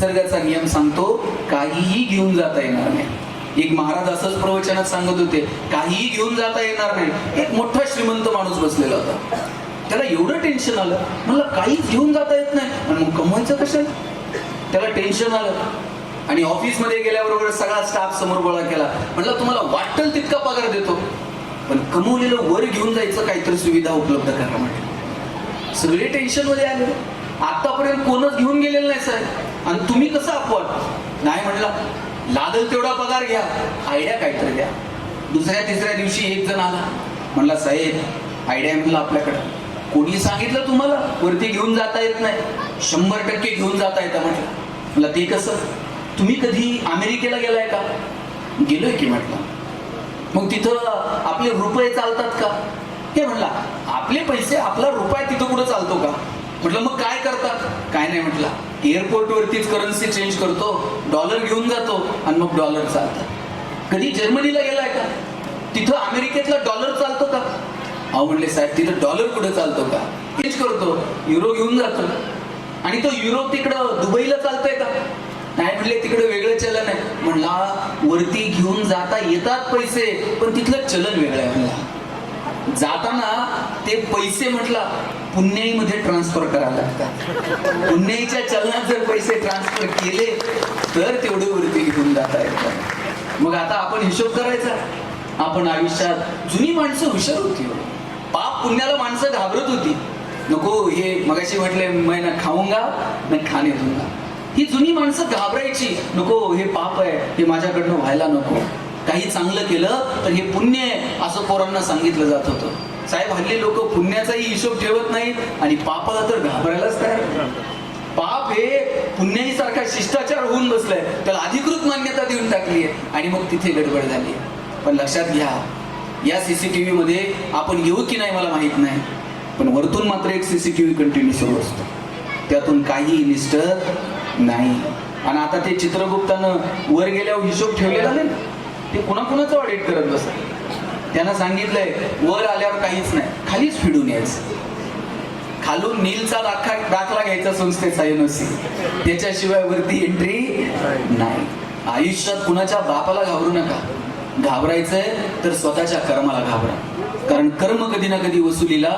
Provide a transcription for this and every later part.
निसर्गाचा नियम सांगतो, काहीही घेऊन जाता येणार नाही. एक महाराज असंच प्रवचनात सांगत होते, काहीही घेऊन जाता येणार नाही. एक मोठा श्रीमंत माणूस बसलेला होता, त्याला एवढं टेन्शन आलं, म्हणलं काहीच घेऊन जाता येत नाही आणि मग कमवायचं कशाला. त्याला टेन्शन आलं आणि ऑफिसमध्ये गेल्याबरोबर सगळा स्टाफ समोर गोळा केला. म्हणलं तुम्हाला वाटेल तितका पगार देतो, पण कमवलेलं वर घेऊन जायचं काहीतरी सुविधा उपलब्ध करा म्हटलं. सगळे टेन्शन मध्ये आले. आतापर्यंत कोणच घेऊन गेलेलं नाही साहेब, आणि तुम्ही कसं अपवाद. नाही म्हणला, लागल तेवढा पगार घ्या, आयडिया काहीतरी द्या. दुसऱ्या तिसऱ्या दिवशी एक जण आला, म्हणला साहेब आयडिया म्हणलं आपल्याकडं. कोणी सांगितलं तुम्हाला वरती घेऊन जाता येत नाही? 100% घेऊन जाता येतं म्हटलं. म्हणलं ते कसं? तुम्ही कधी अमेरिकेला गेलाय का? गेलोय की म्हटलं. मग तिथं आपले रुपये चालतात का? हे म्हणला, आपले पैसे आपला रुपया तिथं कुठं चालतो का? म्हटलं मग काय करतात? काय नाही म्हटलं, एअरपोर्ट वरतीच करन्सी चेंज करतो, डॉलर घेऊन जातो आणि मग डॉलर चालतात. कधी जर्मनीला गेलाय का? तिथं अमेरिकेतला डॉलर चालतो का? अहो म्हणले साहेब तिथं डॉलर कुठे चालतो का? चेंज करतो, युरो घेऊन जातो. आणि तो युरो तिकडं दुबईला चालतोय का? नाही म्हणले, तिकडे वेगळं चलन आहे. म्हणला वरती घेऊन जाता येतात पैसे, पण तिथलं चलन वेगळं आहे. म्हणला जाताना ते पैसे म्हटला पुण्याईमध्ये ट्रान्सफर करायला लागतात. पुण्याईच्या चलनात जर पैसे ट्रान्सफर केले तर तेवढे वरती घेऊन जाता येतात. मग आता आपण हिशोब करायचा. आपण आयुष्यात जुनी माणसं हुशार होती, पाप पुण्याला माणसं घाबरत होती. नको हे मगाशी म्हटले, मैं ना खाऊंगा ना खाणे दूंगा. ही जुनी माणसं घाबरायची, नको हे पाप आहे, हे माझ्याकडनं व्हायला नको. काही चांगलं केलं तर हे पुण्य आहे असं पोरांना सांगितलं जात होतं. साहेब हल्ली लोक पुण्याचाही हिशोब ठेवत नाहीत आणि पापाला तर घाबरायलाच तयार. पाप हे पुण्याईसारखा शिष्टाचार होऊन बसलाय, त्याला अधिकृत मान्यता देऊन टाकली आहे आणि मग तिथे गडबड झाली. पण लक्षात घ्या, या सीसीटीव्ही मध्ये आपण येऊ की नाही मला माहित नाही, पण वरतून मात्र एक सीसीटीव्ही कंटिन्यू सुरू असतो, त्यातून काही निष्ठत नाही. आणि आता ते चित्रगुप्तानं वर गेल्यावर हिशोब ठेवलेला नाही, ते कुणाकुणाचं ऑडिट करत बसत. त्यानं सांगितलंय वर आल्यावर काहीच नाही, खालीच फिडून यायचं. खालून नीलचा दाखला घ्यायचा संस्थेचा NOC, त्याच्याशिवाय वरती एंट्री नाही. आयुष्यात कुणाच्या बापाला घाबरू नका. घाबरायचंय तर स्वतःच्या कर्माला घाबरा, कारण कर्म कधी ना कधी वसुलीला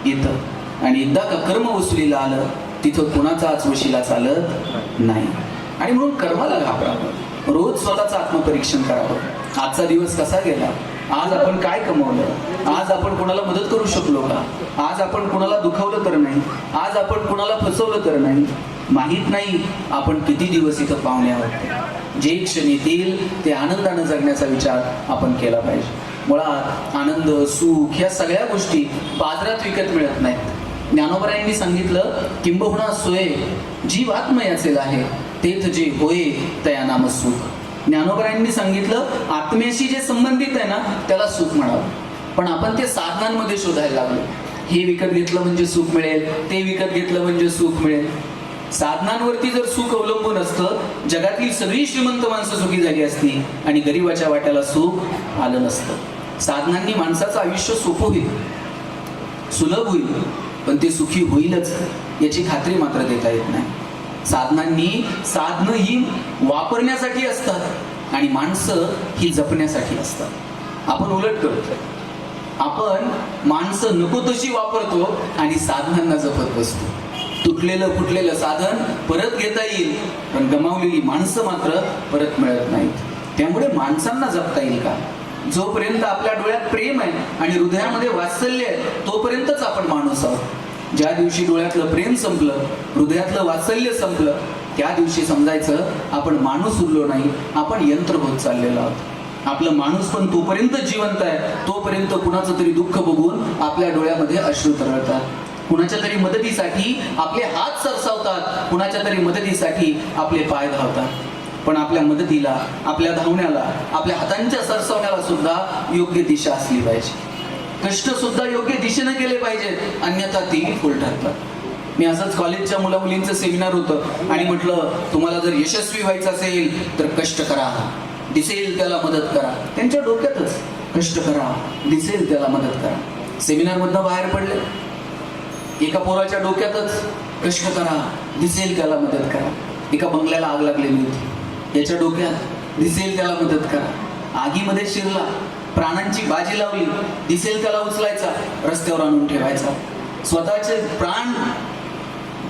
येतं. आणि एकदा का कर्म वसुलीला आलं तिथं कुणाचाच वशिला चालत नाही. आणि म्हणून कर्माला घाबरावं, रोज स्वतःचं आत्मपरीक्षण करावं. आजचा दिवस कसा गेला? आज आपण काय कमवलं? आज आपण कोणाला मदत करू शकलो का? आज आपण कोणाला दुखावलं तर नाही? आज आपण कोणाला फसवलं तर नाही? माहित नाही आपण किती दिवस इथं पाहुणे आहोत. जे क्षण येतील ते आनंदानं जगण्याचा विचार आपण केला पाहिजे. मुळात आनंद, सुख ह्या सगळ्या गोष्टी बाजारात विकत मिळत नाहीत. ज्ञानोबरायांनी सांगितलं, किंबहुना सोय जीव आत्मयाचेल आहे, तेथ जे होय तया नाम सुख. ज्ञानोबरायांनी सांगितलं, आत्म्याशी जे संबंधित आहे ना त्याला सुख म्हणावं. पण आपण ते साधनांमध्ये शोधायला लागलो. हे विकत घेतलं म्हणजे सुख मिळेल, ते विकत घेतलं म्हणजे सुख मिळेल. साधनांवरती जर सुख अवलंबून असतं, जगातली सगळी श्रीमंत माणसं सुखी झाली असती आणि गरिबाच्या वाट्याला सुख आलं नसतं. साधनांनी माणसाचं आयुष्य सोपं होईल, सुलभ होईल, पण ते सुखी होईलच याची खात्री मात्र देता येत नाही. साधनं ही वापरण्यासाठी असतात आणि माणसं ही जपण्यासाठी असतात. आपण उलट करतो. आपण माणसं नको तशी वापरतो आणि साधनांना जपत बसतो. तुटलेलं फुटलेलं साधन परत घेता येईल, पण गमावलेली माणसं मात्र परत मिळत नाहीत. त्यामुळे माणसांना जपता येईल का? जोपर्यंत आपल्या डोळ्यात प्रेम आहे आणि हृदयामध्ये वात्सल्य आहे तोपर्यंतच आपण माणूस आहोत. ज्या दिवशी डोळ्यातलं प्रेम संपलं, हृदयातलं वात्सल्य संपलं, त्या दिवशी समजायचं आपण माणूस उरलो नाही, आपण यंत्र होत चाललेलो आहोत. आपलं माणूस पण तोपर्यंत जिवंत आहे, तोपर्यंत कुणाचं तरी दुःख बघून आपल्या डोळ्यामध्ये अश्रू तरळतात. कुणाच्या तरी मदतीसाठी आपले हात सरसावतात, कुणाच्या तरी मदतीसाठी आपले पाय धावतात. पण आपल्या मदतीला, आपल्या धावण्याला, आपल्या हातांच्या सरसावण्याला सुद्धा योग्य दिशा असली पाहिजे. कष्ट सुद्धा योग्य दिशेने केले पाहिजेत, अन्यथा तेही फुल ठरतात. मी असंच कॉलेजच्या मुलामुलींचं सेमिनार होतं आणि म्हटलं, तुम्हाला जर यशस्वी व्हायचं असेल तर कष्ट करा, दिसेल त्याला मदत करा. त्यांच्या डोक्यातच कष्ट करा, दिसेल त्याला मदत करा. सेमिनार मधनं बाहेर पडले, एका पोराच्या डोक्यातच कष्ट करा, दिसेल त्याला मदत करा. एका बंगल्याला आग लागलेली होती. याच्या डोक्यात दिसेल त्याला मदत करा. आगीमध्ये शिरला, प्राणांची बाजी लावली, दिसेल त्याला उचलायचा, रस्त्यावर आणून ठेवायचा. स्वतःचे प्राण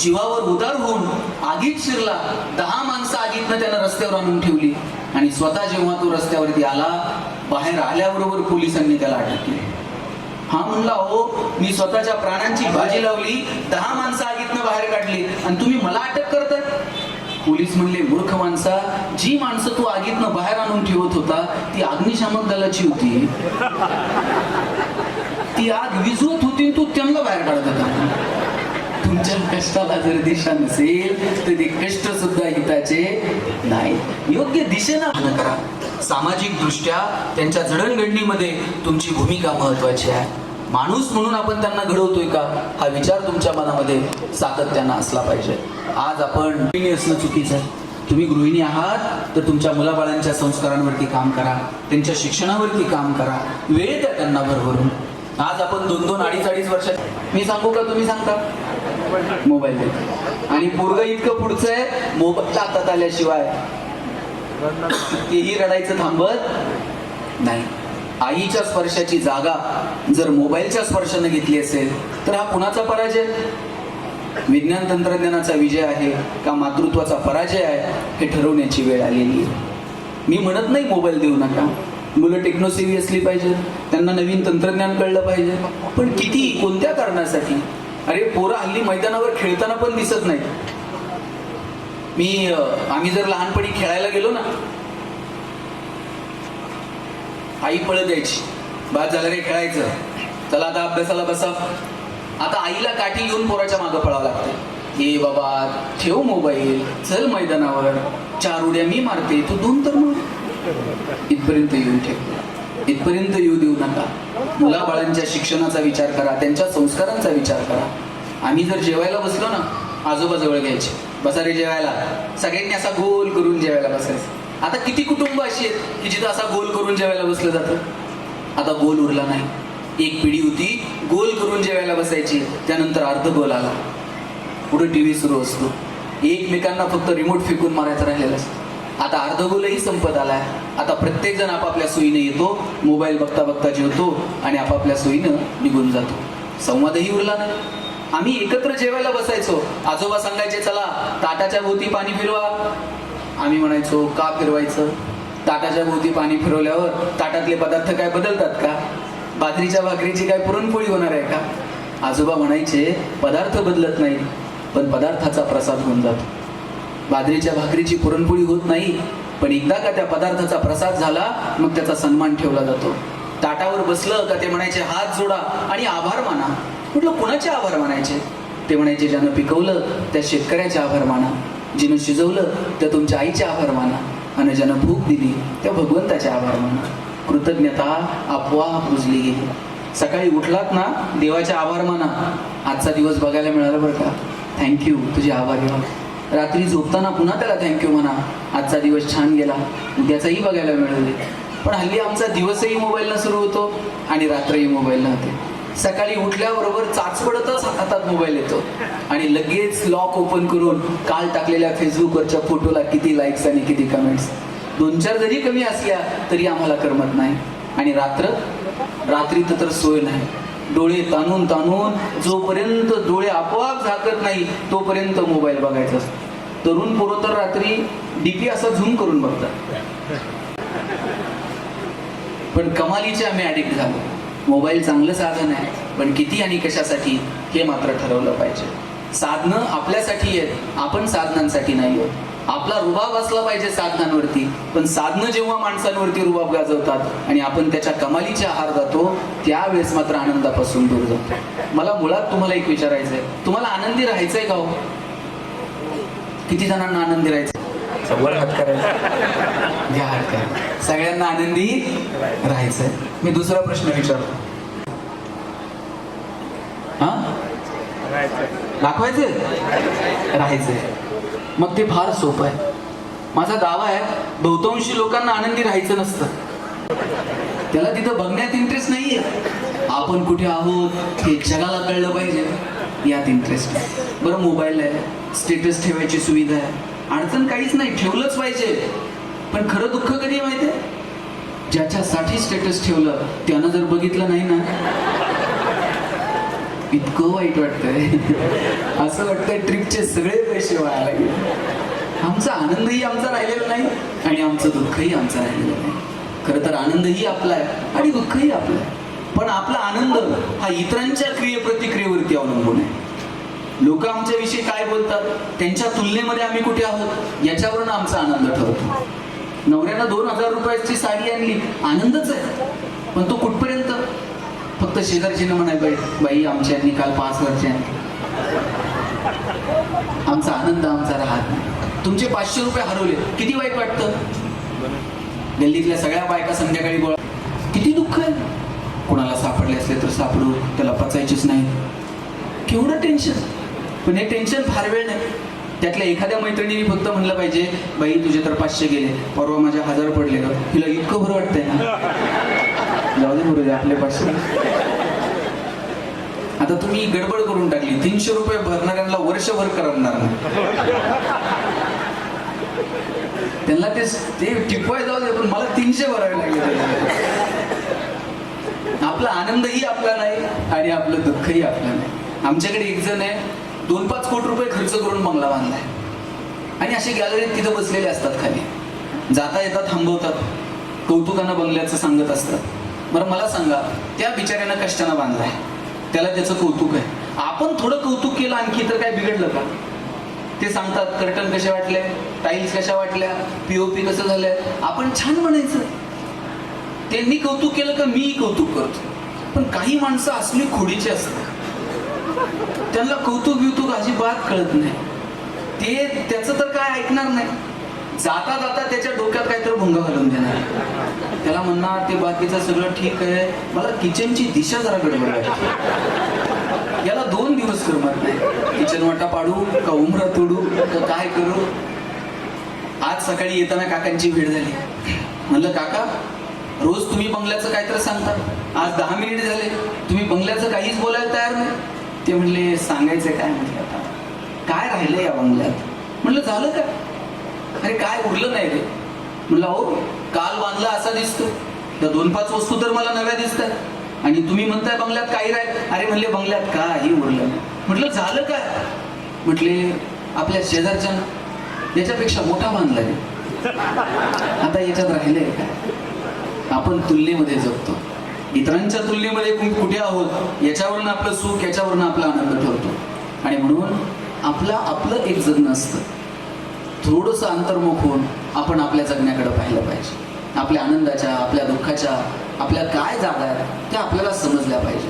जीवावर उदार होऊन आगीत शिरला, 10 माणसं आगीतनं त्यानं रस्त्यावर आणून ठेवली आणि स्वतः जेव्हा तो रस्त्यावरती आला, बाहेर आल्याबरोबर पोलिसांनी त्याला अटक केली. हा म्हणला, हो मी स्वतःच्या प्राणांची बाजी लावली, 10 माणसं आगीतनं बाहेर काढली आणि तुम्ही मला अटक करताय. पोलीस म्हणले, मूर्ख माणसा, जी माणसं तू आगीतनं बाहेर आणून ठेवत होता ती अग्निशामक दलाची होती. ती आग विझवत होती, तू त्यांना बाहेर काढत होता. तुमच्या कष्टाला जर दिशा नसेल तर ते कष्ट सुद्धा हिताचे नाही. योग्य दिशेनं करा. सामाजिक दृष्ट्या त्यांच्या जडणघडणीमध्ये तुमची भूमिका महत्वाची आहे. माणूस म्हणून आपण त्यांना घडवतोय का, हा विचार तुमच्या मनामध्ये सातत्यानं असला पाहिजे. आज आपण गृहिणी असणं चुकीचं आहे. तुम्ही गृहिणी आहात तर तुमच्या मुलाबाळांच्या संस्कारांवरती काम करा, त्यांच्या शिक्षणावरती काम करा, वेळ द्या त्यांना भरभरून. आज आपण 2-2, 2.5 वर्षात, मी सांगू का तुम्ही सांगता, मोबाईल देतो आणि पोरगं इतकं पुढचं आहे, मोबाईल हातात आल्याशिवाय तेही रडायचं थांबत नाही. आईच्या स्पर्शाची जागा जर मोबाईलच्या स्पर्शाने घेतली असेल तर हा कुणाचा पराजय? विज्ञान तंत्रज्ञानाचा विजय आहे का मातृत्वाचा पराजय आहे हे ठरवण्याची वेळ आलेली आहे. मी म्हणत नाही मोबाईल देऊ नका, मुलं टेक्नोसेव्ही असली पाहिजे, त्यांना नवीन तंत्रज्ञान कळलं पाहिजे, पण किती, कोणत्या कारणासाठी? अरे पोरं हल्ली मैदानावर खेळताना पण दिसत नाही. आम्ही जर लहानपणी खेळायला गेलो ना, आई पळत यायची, बाद झालं रे खेळायचं, चला आता अभ्यासाला बसा. आता आईला काठी घेऊन पोराच्या मागं पळावं लागतं. हे बाबा ठेव मोबाईल, चल मैदानावर, 4 उड्या मी मारते, तू 2 तर मग. इथपर्यंत येऊन ठेव, इथपर्यंत येऊ देऊ नका. मुलाबाळांच्या शिक्षणाचा विचार करा, त्यांच्या संस्कारांचा विचार करा. आम्ही जर जेवायला बसलो ना, आजोबा जवळ घ्यायचे, बसा रे जेवायला, सगळ्यांनी असा गोल करून जेवायला बसायचं. आता किती कुटुंब अशी आहेत की जिथं असा गोल करून जेवायला बसलं जातं? आता गोल उरला नाही. एक पिढी होती गोल करून जेवायला बसायची, त्यानंतर अर्ध गोल आला, पुढे टीव्ही सुरू असतो, एकमेकांना फक्त रिमोट फेकून मारायचं राहिलेलं असतं. आता अर्धगोलही संपत आलाय. आता प्रत्येक जण आपापल्या सोयीने येतो, मोबाईल बघता बघता जेवतो आणि आपापल्या सोयीनं निघून जातो. संवादही उरला नाही. आम्ही एकत्र जेवायला बसायचो, आजोबा सांगायचे चला ताटाच्या भोवती पाणी फिरवा. आम्ही म्हणायचो का फिरवायचं? ताटाच्या भोवती पाणी फिरवल्यावर ताटातले पदार्थ काय बदलतात का? बाजरीच्या भाकरीची काय पुरणपोळी होणार आहे का? आजोबा म्हणायचे पदार्थ बदलत नाही, पण पदार्थाचा प्रसाद होऊन जातो. बाजरीच्या भाकरीची पुरणपोळी होत नाही, पण एकदा का त्या पदार्थाचा प्रसाद झाला मग त्याचा सन्मान ठेवला जातो. ताटावर बसलं का ते म्हणायचे हात जोडा आणि आभार माना. म्हटलं कुणाचे आभार मानायचे? ते म्हणायचे ज्यानं पिकवलं त्या शेतकऱ्याचे आभार माना, जिनं शिजवलं त्या तुमच्या आईचे आभार माना, आणि ज्यानं भूक दिली त्या भगवंताचे आभार माना. कृतज्ञता आपोआप रुजली गेली. सकाळी उठलात ना, देवाचे आभार माना, आजचा दिवस बघायला मिळाला बरं का, थँक्यू, तुझे आभार घ्या. रात्री झोपताना पुन्हा त्याला थँक्यू म्हणा, आजचा दिवस छान गेला, उद्याचाही बघायला मिळाले. पण हल्ली आमचा दिवसही मोबाईलनं सुरू होतो आणि रात्रही मोबाईलनं होते. सकाळी उठल्याबरोबर चाचपडतच हातात मोबाईल येतो आणि लगेच लॉक ओपन करून काल टाकलेल्या फेसबुकवरच्या फोटोला किती लाईक्स आणि किती कमेंट्स. 2-4 जरी कमी असल्या तरी आम्हाला करमत नाही. आणि रात्री तर सोय नाही. डोळे ताणून ताणून जोपर्यंत डोळे आपोआप झाकत नाही तोपर्यंत मोबाईल बघायचा असतो. तरुण पोरं तर रात्री डीपी असा झूम करून बघतात. पण कमालीचे आम्ही ऍडिक्ट झालो. मोबाईल चांगलं साधन आहे, पण किती आणि कशासाठी हे मात्र ठरवलं पाहिजे. साधनं आपल्यासाठी आहेत, आपण साधनांसाठी नाही आहोत. आपला रुबाब असला पाहिजे साधनांवरती, पण साधनं जेव्हा माणसांवरती रुबाब गाजवतात आणि आपण त्याच्या कमालीचे आहार जातो त्यावेळेस मात्र आनंदापासून दूर जातो. मला मुळात तुम्हाला एक विचारायचं आहे, तुम्हाला आनंदी राहायचंय का हो? किती जणांना आनंदी राहायचं? वर हात करायचा, घ्या हात करा. सगळ्यांना आनंदी राहायचंय. मी दुसरा प्रश्न विचारतो, दाखवायचंय राहायचंय? मग ते फार सोपं आहे. माझा दावा आहे बहुतांशी लोकांना आनंदी राहायचं नसतं. त्याला तिथं बघण्यात इंटरेस्ट नाहीये. आपण कुठे आहोत हे जगाला कळलं पाहिजे यात इंटरेस्ट आहे. बरं, मोबाईल आहे, स्टेटस ठेवायची सुविधा आहे, अडचण काहीच नाही, ठेवलंच पाहिजे. पण खरं दुःख कधी माहितीये, ज्याच्यासाठी स्टेटस ठेवलं त्यानं जर बघितलं नाही ना, इतकं वाईट वाटतंय. असं वाटतंय ट्रिपचे सगळे पैसे वाया गेले. आमचा आनंदही आमचा राहिलेला नाही आणि आमचं दुःखही आमचं राहिलेलं नाही. खरं तर आनंदही आपला आहे आणि दुःखही आपलं आहे. पण आपला आनंद हा इतरांच्या क्रियेप्रतिक्रियेवरती अवलंबून आहे. लोक आमच्याविषयी काय बोलतात, त्यांच्या तुलनेमध्ये आम्ही कुठे आहोत, याच्यावरून आमचा आनंद ठरतो. नवऱ्यानं 2000 रुपयाची साडी आणली, आनंदच आहे. पण तो कुठपर्यंत, फक्त शेजारचीनं म्हणाय बाई आमच्यांनी काल 5,000ची आणली. आमचा आनंद आमचा राहत नाही. तुमचे 500 रुपये हरवले, किती वाईट वाटतं. गल्लीतल्या सगळ्या बायका संध्याकाळी गोळा, किती दुःख आहे. कोणाला सापडले असले तर सापडू, त्याला पचायचीच नाही, केवढं टेन्शन. पण हे टेन्शन फार वेळ नाही. त्यातल्या एखाद्या मैत्रिणीने फक्त म्हणलं पाहिजे, बाई तुझे तर 500 गेले, परवा माझ्या 1000 पडले ग. तिला इतकं बरं वाटतंय ना, जाऊ दे बरोबर आपले 500. आता तुम्ही गडबड करून टाकली, 300 रुपये भरणाऱ्यांना वर्षभर करणार नाही. त्यांना ते टिपवाय जाऊ दे, पण मला 300 भरावे लागले. आपला आनंदही आपला नाही आणि आपलं दुःखही आपलं नाही. आमच्याकडे एक जण आहे, 2-5 कोटी रुपये खर्च करून बंगला बांधलाय आणि असे गॅलरीत तिथं बसलेले असतात खाली, जाता येतात, थांबवतात, कौतुकानं बंगल्याचं सांगत असतात. बरं मला सांगा, त्या बिचाऱ्यानं कष्टानं बांधलाय, त्याला त्याचं कौतुक आहे. आपण थोडं कौतुक केलं आणखी तर काय बिघडलं का. ते सांगतात कर्टन कसे वाटले, टाईल्स कशा वाटल्या, पीओपी कसं झालंय, आपण छान म्हणायचं. त्यांनी कौतुक केलं का मी कौतुक करतो. पण काही माणसं असली खोडीची असतात, त्यांना कौतुक बिवतुक अजिबात कळत नाही. ते त्याचं तर काय ऐकणार नाही. जाता जाता त्याच्या डोक्यात काहीतरी भुंगा घालून देणार. त्याला म्हणणार ते बाकीचं सगळं ठीक आहे, मला किचनची दिशा जरा गडबड वाटते. याला 2 दिवस करमत नाही. किचन वाटा पाडू का उमरा तोडू का काय करू. आज सकाळी येताना काकांची भेट झाली. म्हणलं काका, रोज तुम्ही बंगल्याचं काहीतरी सांगता, आज 10 मिनिट झाले तुम्ही बंगल्याचं काहीच बोलायला तयार नाही. ते म्हणले सांगायचंय काय. म्हटलं आता काय राहिलंय या बंगल्यात. म्हणलं झालं का. अरे काय उरलं नाही रे. म्हणलं हो काल बांधला असा दिसतो, त्या 2-5 वस्तू तर मला नव्या दिसतात आणि तुम्ही म्हणताय बंगल्यात काही राहील. अरे म्हणले बंगल्यात काही उरलं नाही. म्हटलं झालं काय. म्हटले आपल्या शेजारच्या याच्यापेक्षा मोठा बांधला रे. आता याच्यात राहिलंय काय. आपण तुलनेमध्ये जगतो, इतरांच्या तुलनेमध्ये कुठे आहोत याच्यावरून आपलं सुख, याच्यावरून आपला आनंद ठरतो. आणि म्हणून आपलं एक जगणं असतं. थोडंसं अंतर्मुख होऊन आपण आपल्या जगण्याकडे पाहिलं पाहिजे. आपल्या आनंदाच्या, आपल्या दुःखाच्या, आपल्या काय जागा आहेत त्या आपल्याला समजल्या पाहिजे.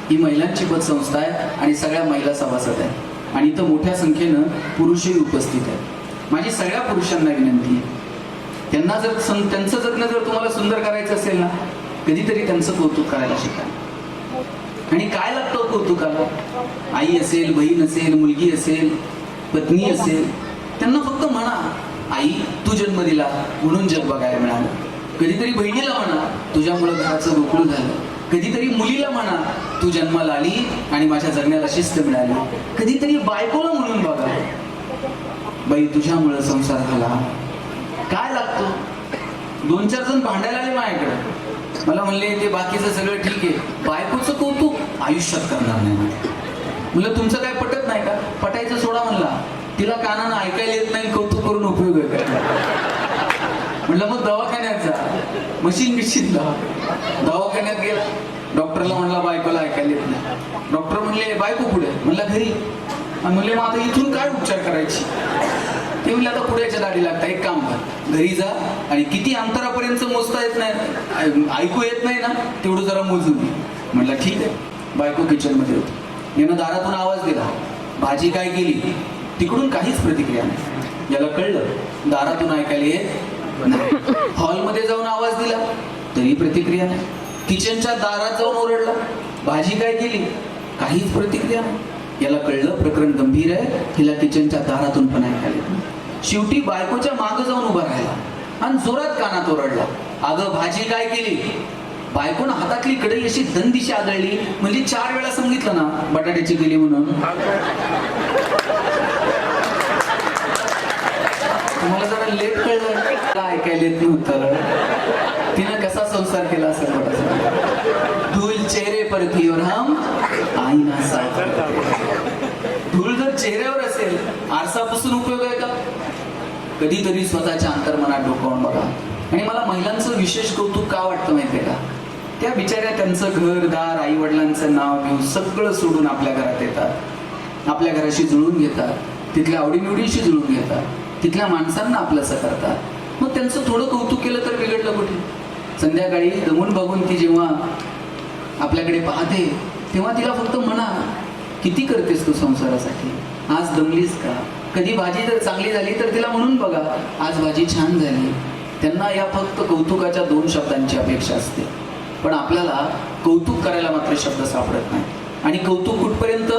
ही महिलांची पतसंस्था आहे आणि सगळ्या महिला सभासद आहेत आणि इथं मोठ्या संख्येनं पुरुषही उपस्थित आहेत. माझी सगळ्या पुरुषांना विनंती आहे, त्यांना जर त्यांचं जगणं जर तुम्हाला सुंदर करायचं असेल ना, कधीतरी त्यांचं कौतुक करायला शिका. आणि काय लागतं कौतुकाला. आई असेल, बहीण असेल, मुलगी असेल, पत्नी असेल, त्यांना फक्त म्हणा आई तू जन्म दिला म्हणून जग बघायला मिळालं. कधीतरी बहिणीला म्हणा तुझ्यामुळे घराचं गोकुळ झालं. कधीतरी मुलीला म्हणा तू जन्माला आली आणि माझ्या जगण्याला शिस्त मिळाली. कधीतरी बायकोला म्हणून बघा बाई तुझ्यामुळे संसार झाला. काय लागतो. 2-4 जण भांडायला आले माझ्याकडे, मला म्हणले ते बाकीचं सगळं ठीक आहे, बायकोचं कौतुक आयुष्यात करणार नाही. म्हणलं तुमचं काय पटत नाही का. पटायचं सोडा म्हणला, तिला कानानं ऐकायला येत नाही, कौतुक करून उपयोग आहे का. म्हणलं मग दवाखान्यात जा, मशीन दवाखान्यात गेला. डॉक्टरला म्हणला बायकोला ऐकायला येत नाही. डॉक्टर म्हणले बायको पुढे. म्हणला घरी. म्हणले मग आता इथून काय उपचार करायची. ते म्हणले आता पुढ्याच्या दाढी लागतात, एक काम कर घरी जा आणि किती अंतरापर्यंत मोजता येत नाही, ऐकू येत नाही ना, तेवढं जरा मोजून. म्हणलं ठीक आहे. बायको किचन मध्ये होती. यानं दारातून आवाज दिला, भाजी काय केली. तिकडून काहीच प्रतिक्रिया नाही. याला कळलं दारातून ऐकायला येत नाही. हॉलमध्ये जाऊन आवाज दिला तरी प्रतिक्रिया नाही. किचनच्या दारात जाऊन ओरडला, भाजी काय केली, काहीच प्रतिक्रिया नाही. याला कळलं प्रकरण गंभीर आहे, हिला किचनच्या दारातून पण ऐकायला. शेवटी बायकोच्या मागं जाऊन उभा राहिला आणि जोरात कानात ओरडला, अगं भाजी काय केली. बायकोनं हातातली कढई अशी दंदिशी आदळली, म्हणजे 4 वेळा सांगितलं ना बटाट्याची केली म्हणून. तुम्हाला जरा लेट कळलं, मला ऐकायला येत नव्हतं. तिनं कसा संसार केला असेल बघा. धूल चेहरे पर थी और हम आईना साफ करते. धूळ जर चेहऱ्यावर असेल, आरसा पुसून उपयोग आहे का? कधीतरी स्वतःच्या अंतर्मनात डोकावून बघा. आणि मला महिलांचं विशेष कौतुक का वाटतं माहितीये का? त्या बिचाऱ्या त्यांचं घरदार, आई वडिलांचं नाव घेऊन सगळं सोडून आपल्या घरात येतात, आपल्या घराशी जुळून घेतात, तिथल्या आवडीनिवडीशी जुळून घेतात, तिथल्या माणसांना आपलंसं करतात. मग त्यांचं थोडं कौतुक केलं तर बिघडलं कुठे? संध्याकाळी दमून बघून ती जेव्हा आपल्याकडे पाहते तेव्हा तिला फक्त म्हणा, किती करतेस तू संसारासाठी? आज दमलीस का? कधी भाजी जर चांगली झाली तर तिला म्हणून बघा, आज भाजी छान झाली. त्यांना या फक्त कौतुकाच्या 2 शब्दांची अपेक्षा असते. पण आपल्याला कौतुक करायला मात्र शब्द सापडत नाही. आणि कौतुक कुठपर्यंत?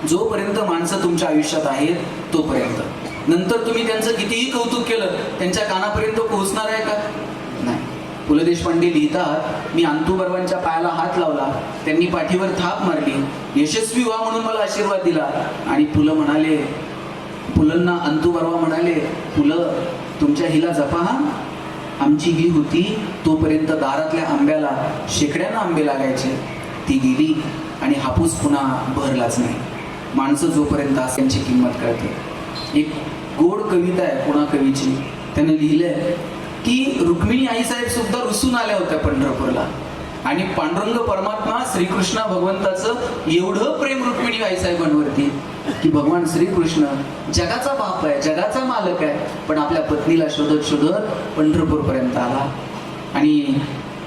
जोपर्यंत माणसं तुमच्या आयुष्यात आहेत तोपर्यंत. नंतर तुम्ही त्यांचं कितीही कौतुक केलं, त्यांच्या कानापर्यंत पोहोचणार आहे का? नाही. पु ल देशपांडे लिहितात, मी अंतुबर्वांच्या पायाला हात लावला, त्यांनी पाठीवर थाप मारली, यशस्वी व्हा म्हणून मला आशीर्वाद दिला. आणि पुलंना अंतुबर्वा म्हणाले, पुलं तुमच्या हिला जपा हा. आमची ही होती तोपर्यंत दारातल्या आंब्याला शेकड्यानं आंबे लागायचे. ती गेली आणि हापूस पुन्हा भरलाच नाही. माणसं जोपर्यंत असं त्यांची किंमत कळते. एक गोड कविता आहे पुणा कवीची. त्यानं लिहिलंय की रुक्मिणी आईसाहेब सुद्धा रुसून आल्या होत्या पंढरपूरला. आणि पांडुरंग परमात्मा श्रीकृष्ण भगवंताचं एवढं प्रेम रुक्मिणी आईसाहेबांवरती की भगवान श्रीकृष्ण जगाचा बाप आहे, जगाचा मालक आहे, पण आपल्या पत्नीला शोधत शोधत पंढरपूरपर्यंत आला. आणि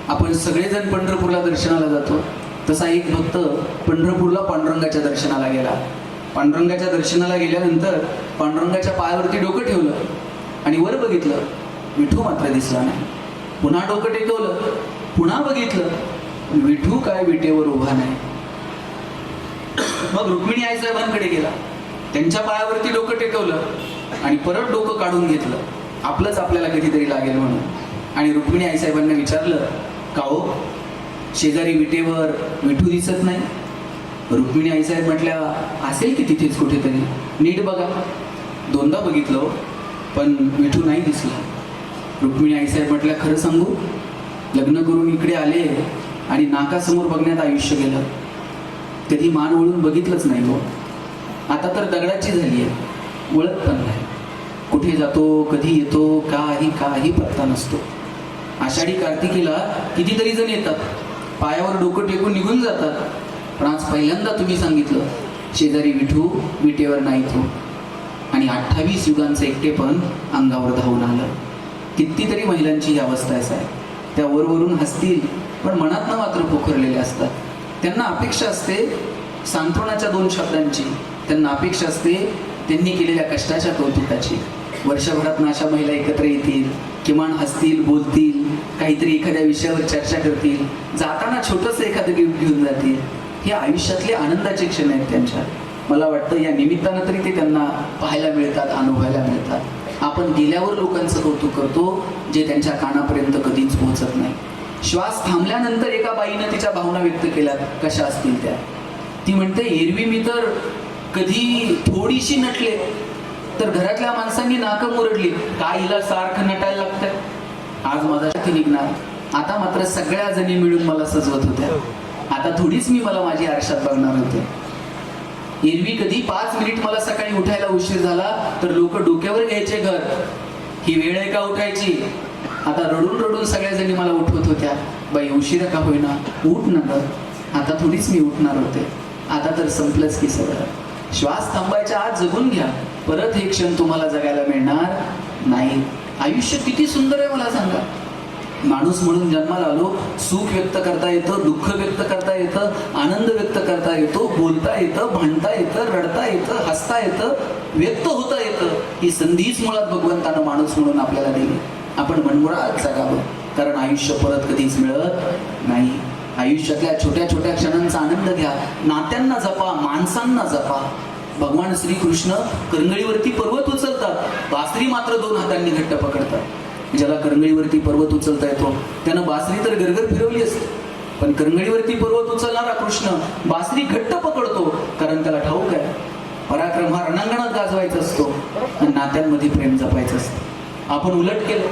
आपण सगळेजण पंढरपूरला दर्शनाला जातो, तसा एक भक्त पंढरपूरला पांडुरंगाच्या दर्शनाला गेला. पांडुरंगाच्या दर्शनाला गेल्यानंतर पांडुरंगाच्या पायावरती डोकं ठेवलं आणि वर बघितलं, विठू मात्र दिसला नाही. पुन्हा डोकं टेकवलं, पुन्हा बघितलं, विठू काय विटेवर उभा नाही. मग रुक्मिणी आईसाहेबांकडे गेला, त्यांच्या पायावरती डोकं टेकवलं आणि परत डोकं काढून घेतलं, आपलंच आपल्याला कधीतरी लागेल म्हणून. आणि रुक्मिणी आईसाहेबांना विचारलं, का हो शेजारी विटेवर विठू दिसत नाही? रुक्मिणी आईसाहेब म्हटल्या, असेल की तिथेच कुठेतरी, नीट बघा. 2दा बघितलं पण विठू नाही दिसला. रुक्मिणी आईसाहेब म्हटल्या, खरं सांगू, लग्न करून इकडे आले आणि नाकासमोर बघण्यात आयुष्य गेलं, कधी मान वळून बघितलंच नाही हो. आता तर दगडाची झाली आहे, वळत पण नाही. कुठे जातो, कधी येतो, काही पत्ता नसतो. आषाढी कार्तिकीला कितीतरी जण येतात, पायावर डोकं टेकून निघून जातात. पण आज पहिल्यांदा तुम्ही सांगितलं, शेजारी विठू विटेवर नाही तो. आणि 28 युगांचं एकटेपण अंगावर धावून आलं. कितीतरी महिलांची ही अवस्था आहे. त्या वरवरून हसतील पण मनातनं मात्र पोखरलेल्या असतात. त्यांना अपेक्षा असते सांत्वनाच्या 2 शब्दांची, त्यांना अपेक्षा असते त्यांनी केलेल्या कष्टाच्या कौतुकाची. वर्षभरात अशा महिला एकत्र येतील, किमान हसतील, बोलतील, काहीतरी एखाद्या विषयावर चर्चा करतील, जाताना छोटंसं एखादं गिफ्ट घेऊन जातील. हे आयुष्यातले आनंदाचे क्षण आहेत त्यांच्या. मला वाटतं या निमित्तानं तरी ते त्यांना पाहायला मिळतात, अनुभवायला मिळतात. आपण गेल्यावर लोकांचं कौतुक करतो जे त्यांच्या कानापर्यंत कधीच पोहोचत नाही. श्वास थांबल्यानंतर एका बाईनं तिच्या भावना व्यक्त केल्या, कशा असतील त्या. ती म्हणते, एरवी मी तर कधी थोडीशी नटले तर घरातल्या माणसांनी नाकं मुरडली, काय हिला सारखं नटायला लागतंय. आज माझा साथी निघणार, आता मात्र सगळ्या जणी मिळून मला सजवत होत्या. आता थोडीच मी मला माझी आरशात बघणार होते. एरवी कधी 5 मिनिट मला सकाळी उठायला उशीर झाला तर लोक डोक्यावर घ्यायचे घर, ही वेळ आहे का उठायची. आता रडून रडून सगळ्या जणी मला उठवत होत्या, बाई उशिरा का होईना, उठ ना ग. आता थोडीच मी उठणार होते. आता तर संपलंच की सगळं. श्वास थांबायच्या आत जगून घ्या, परत हे क्षण तुम्हाला जगायला मिळणार नाही. आयुष्य किती सुंदर आहे मला सांगा. माणूस म्हणून जन्माला आलो, सुख व्यक्त करता येतं, दुःख व्यक्त करता येतं, आनंद व्यक्त करता येतो, बोलता येतं, भांडता येतं, रडता येतं, हसता येतं, व्यक्त होता येतं. ही संधीच मुळात भगवंतानं माणूस म्हणून आपल्याला दिली. आपण मनमुराद जगावं, कारण आयुष्य परत कधीच मिळत नाही. आयुष्यातल्या छोट्या छोट्या क्षणांचा आनंद घ्या, नात्यांना जपा, माणसांना जपा. भगवान श्रीकृष्ण करंगळीवरती पर्वत उचलतात, बासरी मात्र 2 हातांनी घट्ट पकडतात. ज्याला करंगळीवरती पर्वत उचलता येतो त्यानं बासरी तर गरगर फिरवली असते, पण करंगळीवरती पर्वत उचलणारा कृष्ण बासरी घट्ट पकडतो, कारण त्याला ठाऊक आहे पराक्रम हा रणांगणात गाजवायचा असतो आणि नात्यांमध्ये प्रेम जपायचं असतं. आपण उलट केलं,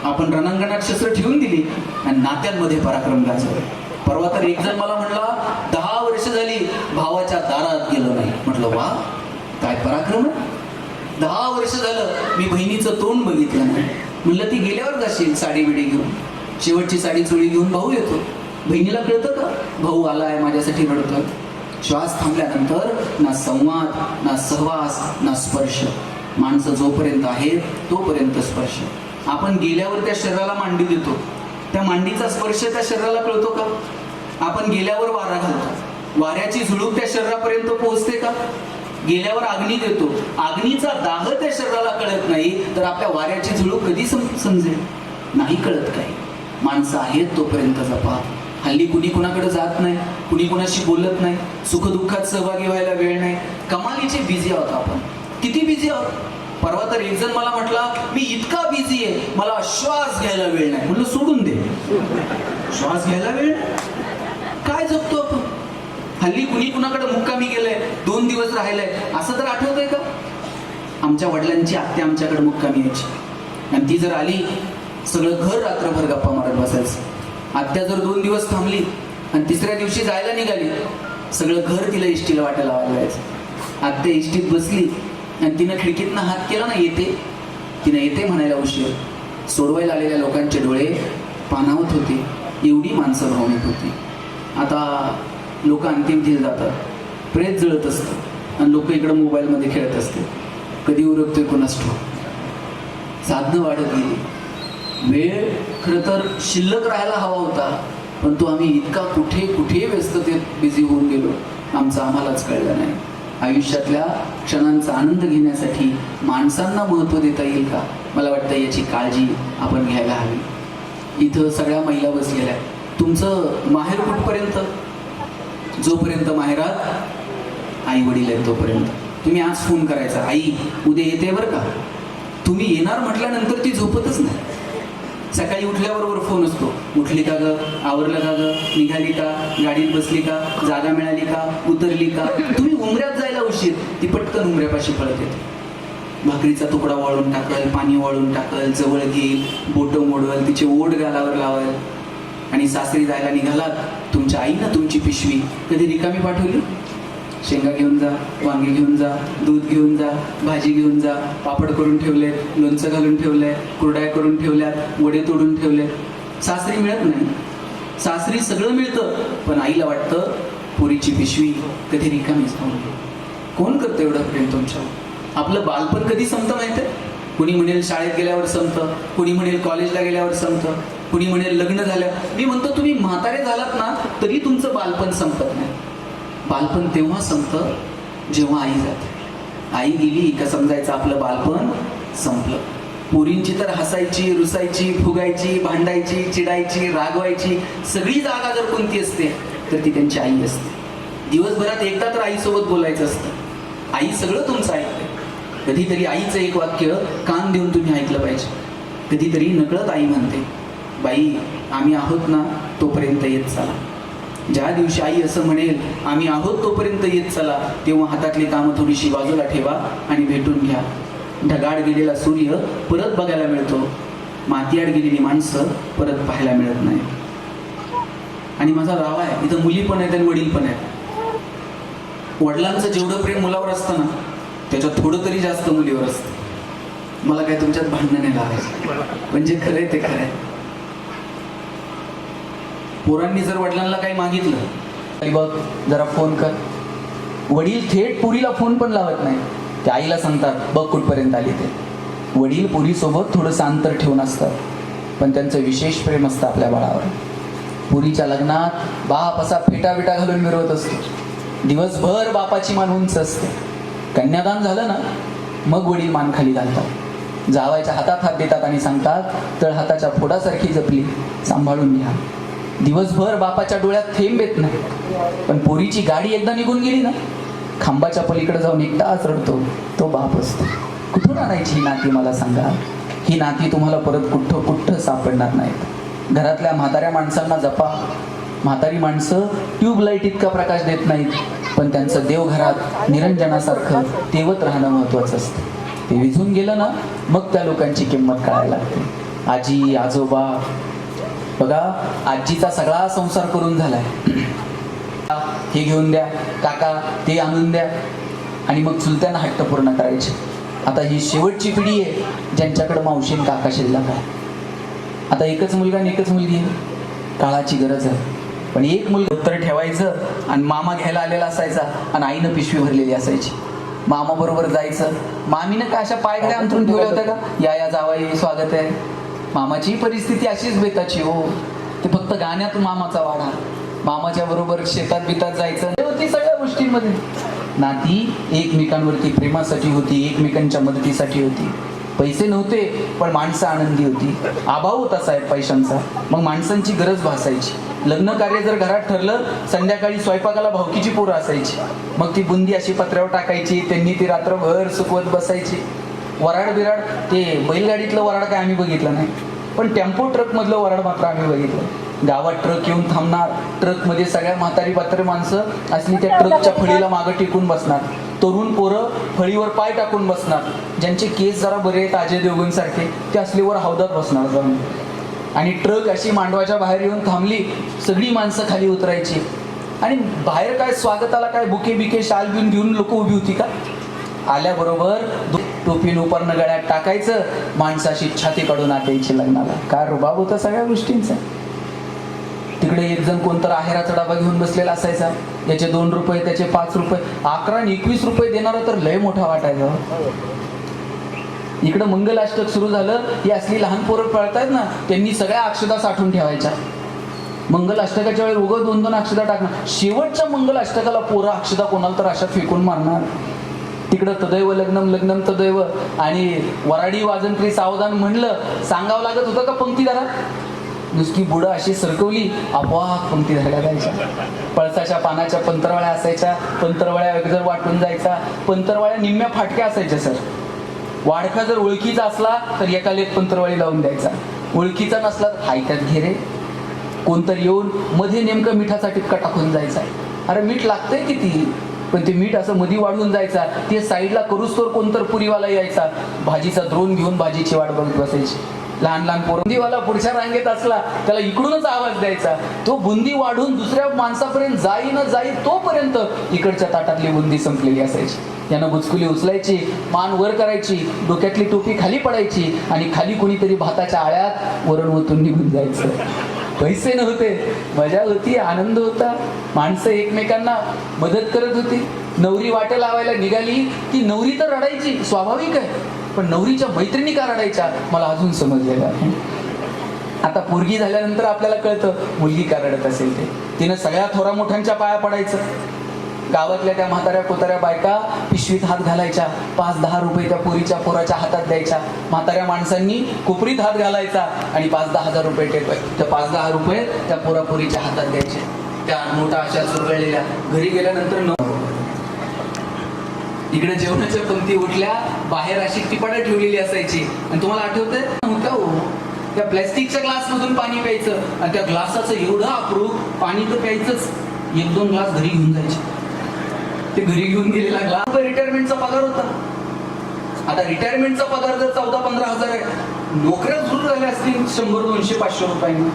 आपण रणांगणात शस्त्र ठेवून दिली आणि नात्यांमध्ये पराक्रम गाजवलं. परवा तर एक जण मला म्हणला 10 वर्ष झाली भावाच्या दारात गेलो नाही. म्हटलं वा, काय पराक्रम आहे. 10 वर्ष झालं मी बहिणीचं तोंड बघितलं नाही. म्हणलं ती गेल्यावर जाशील साडी बिडी घेऊन, शेवटची साडी चोळी घेऊन भाऊ येतो. बहिणीला कळतं का भाऊ आलाय माझ्यासाठी रडतोय. श्वास थांबल्यानंतर ना संवाद, ना सहवास, ना स्पर्श. माणसं जोपर्यंत आहेत तोपर्यंत स्पर्श. आपण गेल्यावर त्या शरीराला मांडी देतो, त्या मांडीचा स्पर्श त्या शरीराला कळतो का. आपण गेल्यावर वारा घालतो, वाऱ्याची झुळूक त्या शरीरापर्यंत पोहोचते का. गेल्यावर अग्नी देतो, अग्नीचा दाह त्या शरीराला कळत नाही, तर आपल्या वाऱ्याची झुळूक कधी समजेल. नाही कळत काही. माणसं आहेत तोपर्यंत जपा. हल्ली कुणी कुणाकडे जात नाही, कुणी कुणाशी बोलत नाही, सुखदुःखात सहभागी व्हायला वेळ नाही. कमालीचे बिझी आहोत आपण. किती बिझी आहोत. परवा तर एक जण मला म्हटला मी इतका बिझी आहे मला श्वास घ्यायला वेळ नाही. म्हणलं सोडून दे, श्वास घ्यायला वेळ काय जपतो आपण. हल्ली कुणी कुणाकडे मुक्कामी गेलंय, 2 दिवस राहिलंय, असं तर आठवतंय का. आमच्या वडिलांची आत्या आमच्याकडे मुक्कामी यायची आणि ती जर आली सगळं घर रात्रभर गप्पा मारत बसायचं. आत्या जर 2 दिवस थांबली आणि 3ऱ्या दिवशी जायला निघाली, सगळं घर तिला इष्टीला वाटायला लावायला जायचं. आत्या इष्टीत बसली आणि तिनं खिडकीतनं हात केला ना येते, तिनं येते म्हणायला उशीर. सोडवायला आलेल्या लोकांचे डोळे पाणावत होते, एवढी माणसं भावनिक होती. आता लोक अंतिम दिल जातात, प्रेत जळत असतं आणि लोक इकडं मोबाईलमध्ये खेळत असते. कधी उरकतोय कोणास ठाऊक. साधनं वाढत गेली. वेळ खरं तर शिल्लक राहायला हवा होता, पण तो आम्ही इतका कुठे कुठे व्यस्ततेत बिझी होऊन गेलो आमचं आम्हालाच कळलं नाही. आयुष्यातल्या क्षणांचा आनंद घेण्यासाठी माणसांना महत्त्व देता येईल का, मला वाटतं याची काळजी आपण घ्यायला हवी. इथं सगळ्या महिला बसलेल्या आहेत. तुमचं माहेर कुठपर्यंत. जोपर्यंत माहेरात आई वडील आहेत तोपर्यंत तुम्ही आज फोन करायचा, आई उद्या येते बरं का. तुम्ही येणार म्हटल्यानंतर ती झोपतच नाही. सकाळी उठल्याबरोबर फोन असतो, उठली का ग, आवरलं का ग, निघाली का, गाडीत बसली का, जागा मिळाली का, उतरली का. तुम्ही उमऱ्यात जायला उशीर, ती पटकन उमऱ्यापाशी पळत येते. भाकरीचा तुकडा वाळून टाकल, पाणी वाळून टाकल, जवळ घेईल, बोटं मोडवल, तिचे ओढ गालावर लावल. आणि सासरी जायला निघालात, तुमच्या आईनं तुमची पिशवी कधी रिकामी पाठवली. शेंगा घेऊन जा, वांगी घेऊन जा, दूध घेऊन जा, भाजी घेऊन जा, पापड करून ठेवले, लोणचं घालून ठेवलंय, कुरड्या करून ठेवल्यात, वडे तोडून ठेवले. सासरी मिळत नाही. सासरी सगळं मिळतं, पण आईला वाटतं पुरीची पिशवी कधी रिकामीच नव्हती. कोण करतं एवढं प्रेम तुमच्यावर. आपलं बालपण कधी संपतं माहिती आहे. कुणी म्हणेल शाळेत गेल्यावर संपतं, कुणी म्हणेल कॉलेजला गेल्यावर संपतं, कुणी म्हणेल लग्न झालं. मी म्हणतो तुम्ही म्हातारे झालात ना तरी तुमचं बालपण संपत नाही. बालपण तेव्हा संपतं जेव्हा आई जाते. आई गेली का समजायचं आपलं बालपण संपलं. पोरींची तर हसायची, रुसायची, फुगायची, भांडायची, चिडायची, रागवायची सगळी जागा जर कोणती असते तर ती त्यांची आई असते. दिवसभरात एकदा तर आईसोबत बोलायचं असतं. आई सगळं तुमचं ऐकते. कधीतरी आईचं एक वाक्य कान देऊन तुम्ही ऐकलं पाहिजे. कधीतरी नकळत आई म्हणते, बाई आम्ही आहोत ना तोपर्यंत येत चला. ज्या दिवशी आई असं म्हणेल आम्ही आहोत तोपर्यंत येत चला, तेव्हा हातातली कामं थोडीशी बाजूला ठेवा आणि भेटून घ्या. ढगाळ गेलेला सूर्य परत बघायला मिळतो, मातीआड गेलेली माणसं परत पाहायला मिळत नाही. आणि माझा राव आहे इथं मुली पण आहेत आणि वडील पण आहेत. वडिलांचं जेवढं प्रेम मुलावर असतं ना त्याच्यात थोडं तरी जास्त मुलीवर असतं. मला काय तुमच्यात भांडणं नाही लावायचं, म्हणजे खरंय ते खरंय. पोरांनी जर वडिलांना काही मागितलं, बघ जरा फोन कर, वडील थेट पुरीला फोन पण लावत नाही. ते आईला सांगतात बघ कुठपर्यंत आली ते. वडील पुरीसोबत थोडंसं अंतर ठेवून असतात, पण त्यांचं विशेष प्रेम असतं आपल्या बाळावर. पुरीच्या लग्नात बाप असा फेटा बिटा घालून मिरवत असतो. दिवसभर बापाची मान उंच असते. कन्यादान झालं ना मग वडील मान खाली घालतात, जावायच्या हातात हात देतात आणि सांगतात तळ हाताच्या फोडासारखी जपली, सांभाळून घ्या. दिवसभर बापाच्या डोळ्यात थेंब येत नाही, पण पोरीची गाडी एकदा निघून गेली ना खांबाच्या पलीकडे जाऊन एकटाच रडतो तो बाप असतो. कुठून आणायची ही नाती मला सांगा. ही नाती तुम्हाला परत कुठं सापडणार नाहीत. घरातल्या म्हाताऱ्या माणसांना जपा. म्हातारी माणसं ट्यूबलाईट इतका प्रकाश देत नाहीत, पण त्यांचं देवघरात निरंजनासारखं तेवत राहणं महत्वाचं असतं. ते विझून गेलं ना, मग त्या लोकांची किंमत कळायला लागते. आजी आजोबा, बघा आजीचा सगळा संसार करून झालाय, हे घेऊन द्या काका, ते आणून द्या, आणि मग चुलत्यांना हट्ट पूर्ण करायचे. आता ही शेवटची पिढी आहे ज्यांच्याकडे मावशीन काका शिल्लक आहे. आता एकच मुलगा आणि एकच मुलगी आहे, काळाची गरज आहे. पण एक मुलगा उत्तर ठेवायचं आणि मामा घ्यायला आलेला असायचा आणि आईनं पिशवी भरलेली असायची. मामा बरोबर जायचं, मामीनं का अशा पायघड्या अंथरून ठेवल्या होत्या का, या जावाई स्वागत आहे. मामाची परिस्थिती अशीच बेताची हो. ते फक्त गाण्यात मामाचा वाडा, मामाच्या बरोबर शेतात बितात जायचं होती. सगळ्या गोष्टींमध्ये नाती एकमेकांवरती प्रेमासाठी होती, एकमेकांच्या मदतीसाठी होती. पैसे नव्हते पण माणसं आनंदी होती. अभाव होता साहेब पैशांचा, मग माणसांची गरज भासायची. लग्न कार्य जर घरात ठरलं, संध्याकाळी स्वयंपाकाला भावकीची पोरं असायची. मग ती बुंदी अशी पत्र्यावर टाकायची, त्यांनी ती रात्रभर सुकवत बसायची. वराड बिराड, ते बैलगाडीतलं वराड काय आम्ही बघितलं नाही, पण टेम्पो ट्रक मधलं वराड मात्र आम्ही बघितलं. गावात ट्रक येऊन थांबणार, ट्रक मध्ये सगळ्या म्हातारी पात्र माणसं असली त्या ट्रकच्या फळीला मागं टेकून बसणार. तरुण पोरं फळीवर पाय टाकून बसणार. ज्यांचे केस जरा बरे आहेत अजय देवगण सारखे, ते असलीवर हौदात बसणार जाऊन. आणि ट्रक अशी मांडवाच्या बाहेर येऊन थांबली, सगळी माणसं खाली उतरायची. आणि बाहेर काय स्वागताला काय बुके बिके शाल बिन घेऊन लोक उभी होती का? आल्याबरोबर टोपीन उपरणं गळ्यात टाकायचं, माणसाशी छाती काढून आटायची लग्नाला. काय रुबाब होता सगळ्या गोष्टींचा. तिकडे एक जण कोणतर आहेराचा डबा घेऊन बसलेला असायचा, याचे 2 रुपये त्याचे 5 रुपये, 11 आणि 21 रुपये देणारा तर लय मोठा वाटायचा. इकडं मंगलाष्टक सुरू झालं, ही असली लहान पोरं पळतायत ना, त्यांनी सगळ्या अक्षदा साठवून ठेवायच्या. मंगलाष्टकाच्या वेळी उगं 2-2 अक्षदा टाकणार. शेवटच्या मंगलाष्टकाला पोरं अक्षदा कोणाला तर अशा फेकून मारणार. तिकडं तदैव लग्नम लग्नम तदैव आणि वराडी वाजंत्री सावधान म्हणलं, सांगावं लागत होतं का पंक्तीदारा? नुसती बुडं अशी सरकवली, आपोआप पंक्ती धरल्या जायच्या. पळसाच्या पानाच्या पंतरवळ्या असायच्या, पंतरवळ्या जर वाटून जायचा. पंतरवळ्या निम्म्या फाटक्या असायच्या सर. वाडखा जर ओळखीचा असला तर एकाला एक पंतरवळी लावून द्यायचा, ओळखीचा नसला तर हायत्यात घेरे. कोणतरी येऊन मध्ये नेमकं मिठाचा टिपका टाकून जायचा. अरे मीठ लागतंय किती, पण ते मीठ असं मधी वाढून जायचा. ते साईडला करूस्तोवर कोणतर पुरीवाला यायचा, भाजीचा द्रोण घेऊन भाजीची वाट बघत बसायची. लहान लहान पोरं, बुंदीवाला पुढच्या रांगेत असला त्याला इकडूनच आवाज द्यायचा. तो बुंदी वाढून दुसऱ्या माणसापर्यंत जाई न जाई तोपर्यंत इकडच्या ताटातली बुंदी संपलेली असायची. यानं बुचकुली उचलायची, मान वर करायची, डोक्यातली टोपी खाली पडायची आणि खाली कोणीतरी भाताच्या आळ्यात वरण ओतून निघून जायचं. पैसे नव्हते, मजा होती, आनंद होता. माणसं एकमेकांना मदत करत होती. नवरी वाटे लावायला निघाली, ती नवरी तर रडायची, स्वाभाविक आहे, पण नवरीच्या मैत्रिणी का रडायच्या मला अजून समजलेलं आहे. आता पोरगी झाल्यानंतर आपल्याला कळतं मुलगी का रडत असेल ते. तिनं सगळ्या थोरा मोठ्यांच्या पाया पडायचं. गावातल्या त्या म्हाताऱ्या कोताऱ्या बायका पिशवीत हात घालायच्या, 5-10 रुपये त्या पोरीच्या पोराच्या हातात द्यायच्या. म्हाताऱ्या माणसांनी कोपरीत हात घालायचा आणि 5-10 हजार रुपये टेकवायचे. त्या 5-10 रुपये त्या पोरीच्या हातात द्यायचे. त्या नोटा अशा चुरगळलेल्या. घरी गेल्यानंतर इकडे जेवणाच्या पंक्ती उठल्या, बाहेर अशी टिपाडं ठेवलेली असायची. आणि तुम्हाला आठवतंय नव्हतं हो, त्या प्लॅस्टिकच्या ग्लास मधून पाणी प्यायचं आणि त्या ग्लासाचं एवढं अप्रूप पाणी तर प्यायचंच. 1-2 ग्लास घरी घेऊन जायचे. ते घरी घेऊन गेलेला ग्लास रिटायरमेंटचा पगार होता. आता रिटायरमेंटचा पगार जर 14-15 हजार आहे, नोकऱ्या सुरू झाल्या असतील 100-200-500 रुपयांनी.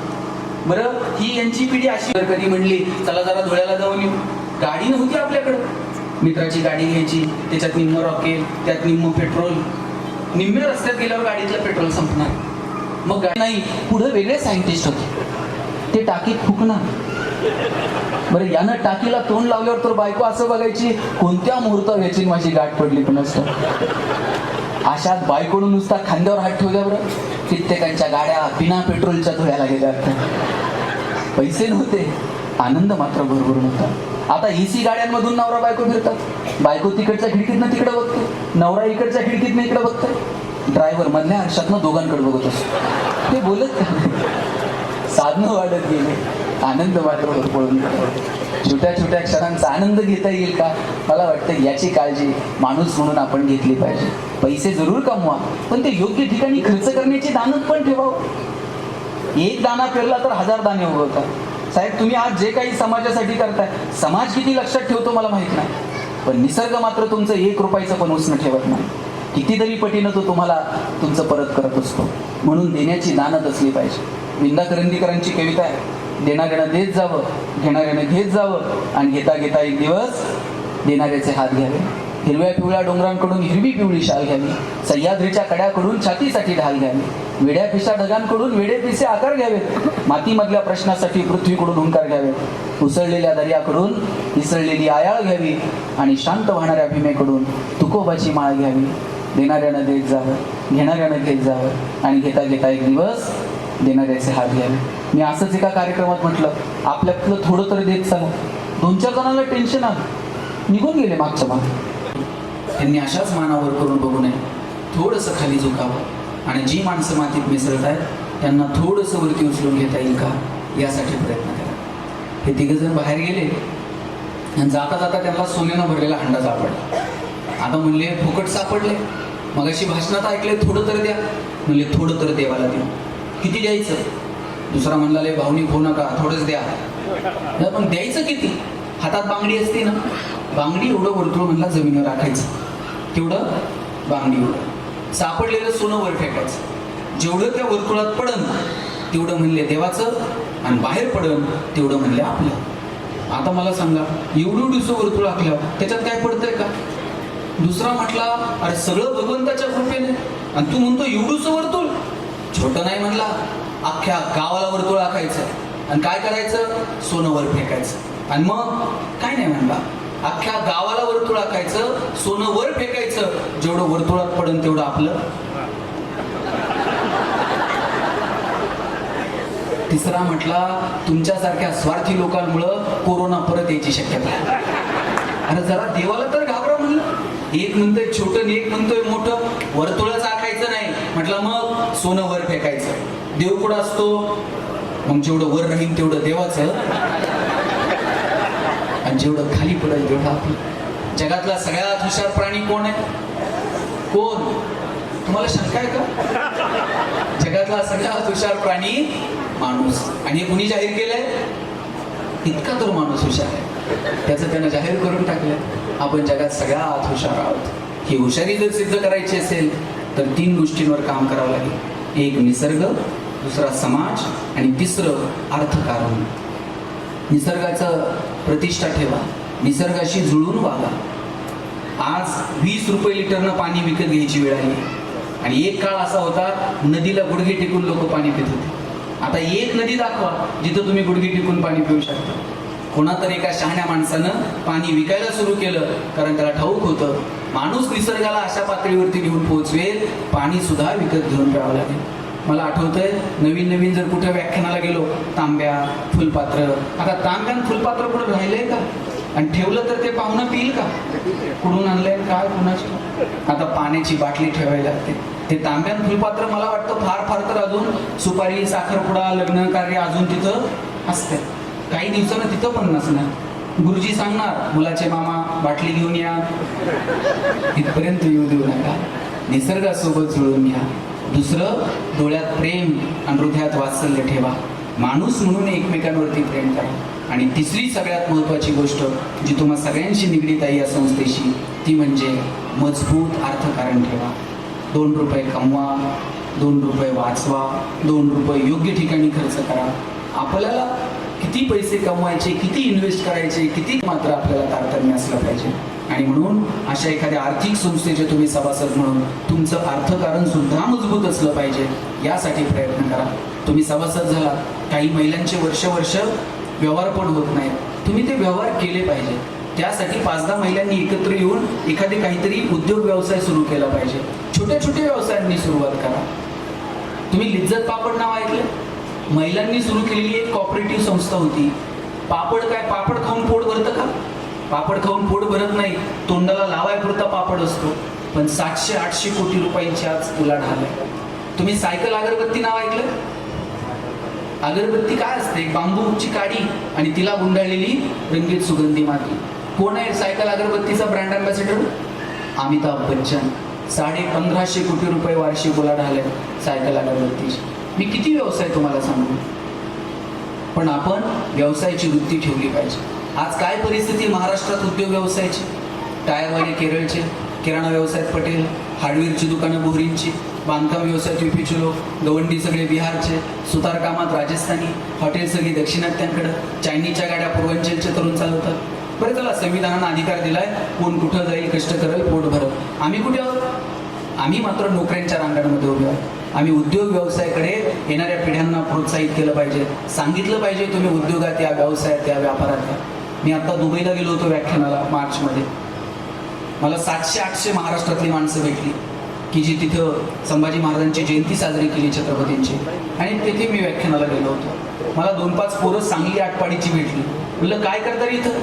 बरं, ही यांची पिढी अशी. कधी म्हणली चला जरा धुळ्याला जाऊन येऊ, गाडी नव्हती आपल्याकडं. मित्राची गाडी घ्यायची, त्याच्यात निम्म रॉकेल, त्यात निम्म पेट्रोल. निम्म्या रस्त्यात गेल्यावर गाडीतलं पेट्रोल संपणार. मग गाडी नाही, पुढे वेगळे सायंटिस्ट होते, ते टाकीत फुकणार. बरं, यानं टाकीला तोंड लावल्यावर तर बायको असं बघायची, कोणत्या मुहूर्तावर याची माझी गाठ पडली पण असतं. अशात बायकोनं नुसता खांद्यावर हात ठेवल्या. बरं, कित्येकांच्या गाड्या बिना पेट्रोलच्या धुळ्याला गेल्या. पैसे नव्हते, आनंद मात्र भरभरून होता. आता एसी गाड्यांमधून नवरा बायको फिरतात. बायको तिकडच्या खिडकीतनं तिकडे बघते, नवरा इकडच्या खिडकीतनं इकडे बघतोय. ड्रायव्हर मधल्या आरशातनं दोघांकडे बघत असतो. ते बोलत साधनं वाढत गेले, आनंद मात्र भरपळून. छोट्या छोट्या क्षणांचा आनंद घेता येईल का? मला वाटतं याची काळजी माणूस म्हणून आपण घेतली पाहिजे. पैसे जरूर कमवा, पण ते योग्य ठिकाणी खर्च करण्याची दानत पण ठेवावं. 1 दाणा पेरला तर 1000 दाणे उगवतात. साहेब तुम्ही आज जे काही समाजासाठी करताय, समाज किती लक्षात ठेवतो मला माहित नाही, पण निसर्ग मात्र तुमचं 1 रुपयाचं पण उसणं ठेवत नाही. कितीतरी पटीनं तो तुम्हाला तुमचं परत करत असतो. म्हणून देण्याची दानत असली पाहिजे. विंदा करंदीकरांची कविता आहे, देणाऱ्यानं देत जावं, घेणाऱ्यानं घेत जावं, आणि घेता घेता एक दिवस देणाऱ्याचे हात घ्यावे. हिरव्या पिवळ्या डोंगरांकडून हिरवी पिवळी शाल घ्यावी, सह्याद्रीच्या कड्याकडून छातीसाठी ढाल घ्यावी, वेड्या पिशा ढगांकडून वेडे पिसे आकार घ्यावेत, मातीमधल्या प्रश्नासाठी पृथ्वीकडून हुंकार घ्यावेत, उसळलेल्या दर्याकडून इसळलेली आयाळ घ्यावी, आणि शांत वाहणाऱ्या भीमेकडून तुकोबाची माळ घ्यावी. देणाऱ्यानं देत जावं, घेणाऱ्यानं घेत जावं, आणि घेता घेता एक दिवस देणाऱ्याचे हात घ्यावे. मी असंच एका कार्यक्रमात म्हटलं, आपल्यातलं थोडं तरी देत सांगू. 2-4 जणांना टेन्शन आलं, निघून गेले मागच्या मागे. त्यांनी अशाच मानावर करून बघू नये, थोडंसं खाली झुकावं, आणि जी माणसं मातीत मिसळत आहेत त्यांना थोडंसं वरती उचलून घेता येईल का यासाठी प्रयत्न करा. हे 3 जण बाहेर गेले आणि जाता जाता त्यांना सोन्यानं भरलेला हंडा सापडला. आता म्हणले फुकट सापडले, मगाशी भाषणात ऐकले थोडं तर द्या. म्हणले थोडं तर देवाला देऊ. किती द्यायचं? दुसरा म्हणला लय भावनिक होऊ नका, थोडंच द्या. पण द्यायचं किती? हातात बांगडी असते ना, बांगडी एवढं वर्तुळ म्हणला जमिनीवर राखायचं, तेवढं बांगडी एवढं सापडलेलं सोनं वर फेकायचं. जेवढं त्या वर्तुळात पडन तेवढं म्हणले देवाचं, आणि बाहेर पडन तेवढं म्हणले आपलं. आता मला सांगा, एवढं वर्तुळ आखल्यावर त्याच्यात काय पडतंय का? दुसरा म्हटला अरे सगळं भगवंताच्या कृपेने, आणि तू म्हणतो एवढूसं वर्तुळ. छोटं नाही म्हणला, अख्ख्या गावाला वर्तुळ आखायचं आणि काय करायचं? सोनं वर फेकायचं. आणि मग काय नाही म्हणला, अख्ख्या गावाला वर्तुळ आखायचं, सोनं वर फेकायचं, जेवढं वर्तुळात पडन तेवढं आपलं. तिसरा म्हटला तुमच्यासारख्या स्वार्थी लोकांमुळं कोरोना परत यायची शक्यता आहे. अरे जरा देवाला तर घाबरा म्हणलं. एक म्हणतोय छोटं, एक म्हणतोय मोठं. वर्तुळच आखायचं नाही म्हटलं, मग सोनं वर फेकायचं. देव कुठं असतो? मग जेवढं वर राहील तेवढं देवाचं, आणि जेवढं खाली पडेल तेवढं आपलं. जगातला सगळ्यात हुशार प्राणी कोण आहे? कोण? तुम्हाला शंका आहे का? जगातला सगळ्यात हुशार प्राणी माणूस. आणि हे कुणी जाहीर केलंय? इतका तर माणूस हुशार आहे, त्याचं त्यानं जाहीर करून टाकलं. आपण जगात सगळ्यात हुशार आहोत. ही हुशारी जर सिद्ध करायची असेल तर 3 गोष्टींवर काम करावं लागेल. एक निसर्ग, दुसरा समाज, आणि तिसरं अर्थकारण. निसर्गाचं प्रतिष्ठा ठेवा, निसर्गाशी जुळून वागा. आज 20 रुपये लिटरनं पाणी विकत घ्यायची वेळ आली, आणि एक काळ असा होता नदीला गुडघे टेकून लोक पाणी पित होते. आता एक नदी दाखवा जिथं तुम्ही गुडघे टेकून पाणी पिऊ शकता. कोणातरी एका शहाण्या माणसानं पाणी विकायला सुरू केलं, कारण त्याला ठाऊक होतं माणूस निसर्गाला अशा पातळीवरती घेऊन पोहोचवेल, पाणी सुद्धा विकत घेऊन प्यावं लागेल. मला आठवतंय नवीन जर कुठे व्याख्यानाला गेलो, तांब्या, फुलपात्र. आता तांब्या आणि फुलपात्र कुठं राहिलंय का? आणि ठेवलं तर ते पाहुणं पिईल का? कुठून आणलंय काय कुणाची? आता पाण्याची बाटली ठेवायला लागते. ते तांब्या आणि फुलपात्र मला वाटतं फार तर अजून सुपारी, साखरपुडा, लग्न कार्य अजून तिथं असते. काही दिवसानं तिथं पण नसणार. गुरुजी सांगणार मुलाचे मामा बाटली घेऊन या, इथपर्यंत येऊ देऊ नका. निसर्गासोबत जुळून घ्या. दुसरं, डोळ्यात प्रेम आणि हृदयात वात्सल्य ठेवा. माणूस म्हणून एकमेकांवरती प्रेम करा. आणि तिसरी सगळ्यात महत्त्वाची गोष्ट जी तुम्हा सगळ्यांशी निगडीत आहे या संस्थेशी, ती म्हणजे मजबूत अर्थकारण ठेवा. 2 रुपये कमवा, 2 रुपये वाचवा, 2 रुपये योग्य ठिकाणी खर्च करा. आपल्याला किती पैसे कमवायचे, किती इन्व्हेस्ट करायचे, किती मात्र आपल्याला तारतम्य असलं पाहिजे. आणि म्हणून अशा एखाद्या आर्थिक संस्थेचे तुम्ही सभासद म्हणून तुमचं अर्थकारण सुद्धा मजबूत असलं पाहिजे, यासाठी प्रयत्न करा. तुम्ही सभासद झाला, काही महिलांचे वर्ष व्यवहार पण होत नाहीत, तुम्ही ते व्यवहार केले पाहिजे. त्यासाठी 5-10 महिलांनी एकत्र येऊन एखादी काहीतरी उद्योग व्यवसाय सुरू केला पाहिजे. छोट्या व्यवसायांनी सुरुवात करा. तुम्ही लिज्जत पापड नाव ऐकलं? महिलांनी सुरू केलेली एक कॉपरेटिव्ह संस्था होती. पापड काय, पापड खाऊन पोट भरतं का? पापड खाऊन पोट भरत नाही, तोंडाला लावायपुरता पापड असतो. पण 700-800 कोटी रुपयांची आज उलाढाल आहे. तुम्ही सायकल अगरबत्ती नाव ऐकलं? अगरबत्ती काय असते? बांबूची काडी आणि तिला गुंडाळलेली रंगीत सुगंधी माती. कोण आहे सायकल अगरबत्तीचा ब्रँड अँबॅसेडर? अमिताभ बच्चन. 1550 कोटी रुपये वार्षिक उलाढाल आहे सायकल अगरबत्तीची. मी किती व्यवसाय तुम्हाला सांगू. पण आपण व्यवसायाची वृत्ती ठेवली पाहिजे. आज काय परिस्थिती महाराष्ट्रात उद्योग व्यवसायाची? टायरवाले केरळचे, किराणा व्यवसायात पटेल, हार्डवेअरची दुकानं बोरींची, बांधकाम व्यवसायात युपीचे लोक, गवंडी सगळे बिहारचे, सुतारकामात राजस्थानी, हॉटेल सगळी दक्षिणात्यांकडं, चायनीजच्या गाड्या पूर्वांचलचे तरुण चालवतात. बरं चला, संविधानानं अधिकार दिलाय, कोण कुठं जाईल, कष्ट करेल, पोट भरत. आम्ही कुठे आहोत? आम्ही मात्र नोकऱ्यांच्या रांगांमध्ये उभे आहोत. आम्ही उद्योग व्यवसायाकडे येणाऱ्या पिढ्यांना प्रोत्साहित केलं पाहिजे, सांगितलं पाहिजे तुम्ही उद्योगात या, व्यवसायात या, व्यापारात या. मी आता दुबईला गेलो होतो व्याख्यानाला मार्चमध्ये. मला 700-800 महाराष्ट्रातली माणसं भेटली की जी तिथं संभाजी महाराजांची जयंती साजरी केली, छत्रपतींची, आणि तिथे मी व्याख्यानाला गेलो होतो. मला 2-5 पोरं सांगली आटपाडीची भेटली. म्हटलं काय करता रे इथं?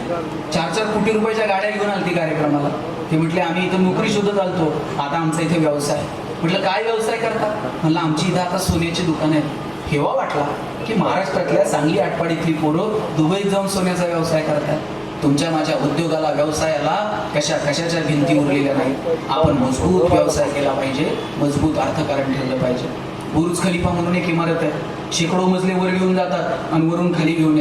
4-4 कोटी रुपयाच्या गाड्या घेऊन आलती कार्यक्रमाला. ते म्हटले आम्ही इथं नोकरी शोधत आलतो, आता आमचा इथे व्यवसाय. म्हटलं काय व्यवसाय करता? म्हणलं आमची इथं आता सोन्याची दुकान आहेत. हेवा वाटला की महाराष्ट्रातल्या सांगली आटपाडीतली पोरं दुबईत जाऊन सोन्याचा व्यवसाय करतात. तुमच्या माझ्या उद्योगाला, व्यवसायाला कशाच्या भिंती उरलेल्या नाहीत. आपण मजबूत व्यवसाय केला पाहिजे, मजबूत अर्थकारण ठेवलं पाहिजे. बुर्ज खलिफा म्हणून एक इमारत आहे, शेकडो मजले वर घेऊन जातात आणि वरून खाली घेऊन